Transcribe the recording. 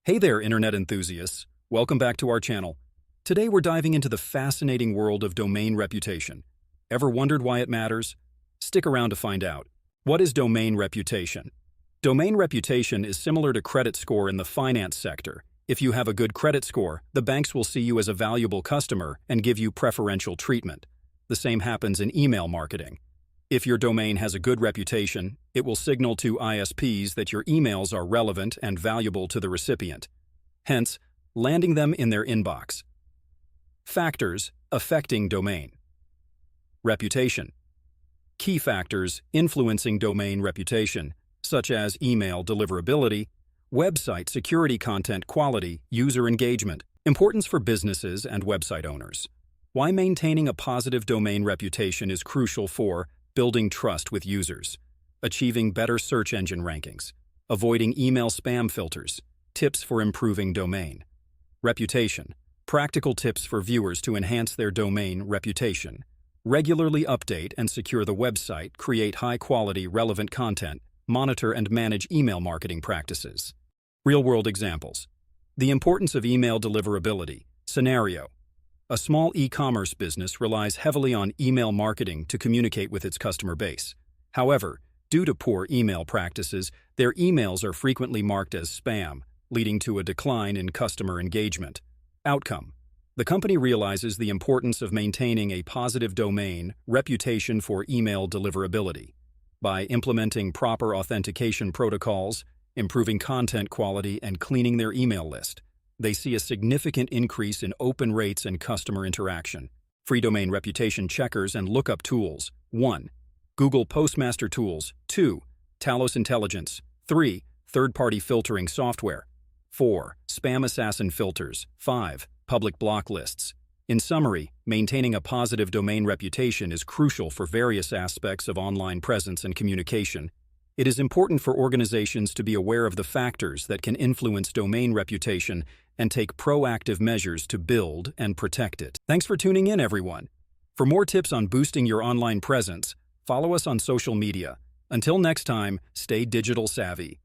Hey there, internet enthusiasts. Welcome back to our channel. Today we're diving into the fascinating world of domain reputation. Ever wondered why it matters? Stick around to find out. What is domain reputation? Domain reputation is similar to credit score in the finance sector. If you have a good credit score, the banks will see you as a valuable customer and give you preferential treatment. The same happens in email marketing. If your domain has a good reputation, it will signal to ISPs that your emails are relevant and valuable to the recipient, hence, landing them in their inbox. Factors affecting domain. Reputation. Key factors influencing domain reputation, such as email deliverability, website security, content quality, user engagement. Importance for businesses and website owners. Why maintaining a positive domain reputation is crucial for building trust with users, achieving better search engine rankings, avoiding email spam filters, tips for improving domain. Reputation. Practical tips for viewers to enhance their domain reputation. Regularly update and secure the website, create high-quality, relevant content, monitor and manage email marketing practices. Real-world examples. The importance of email deliverability. Scenario. A small e-commerce business relies heavily on email marketing to communicate with its customer base. However, due to poor email practices, their emails are frequently marked as spam, leading to a decline in customer engagement. Outcome. The company realizes the importance of maintaining a positive domain reputation for email deliverability. By implementing proper authentication protocols, improving content quality, and cleaning their email list, they see a significant increase in open rates and customer interaction. Free domain reputation checkers and lookup tools. 1. Google Postmaster Tools. 2. Talos Intelligence. 3. Third-party filtering software. 4. Spam assassin filters. 5. Public block lists. In summary, maintaining a positive domain reputation is crucial for various aspects of online presence and communication. It is important for organizations to be aware of the factors that can influence domain reputation and take proactive measures to build and protect it. Thanks for tuning in, everyone. For more tips on boosting your online presence, follow us on social media. Until next time, stay digital savvy.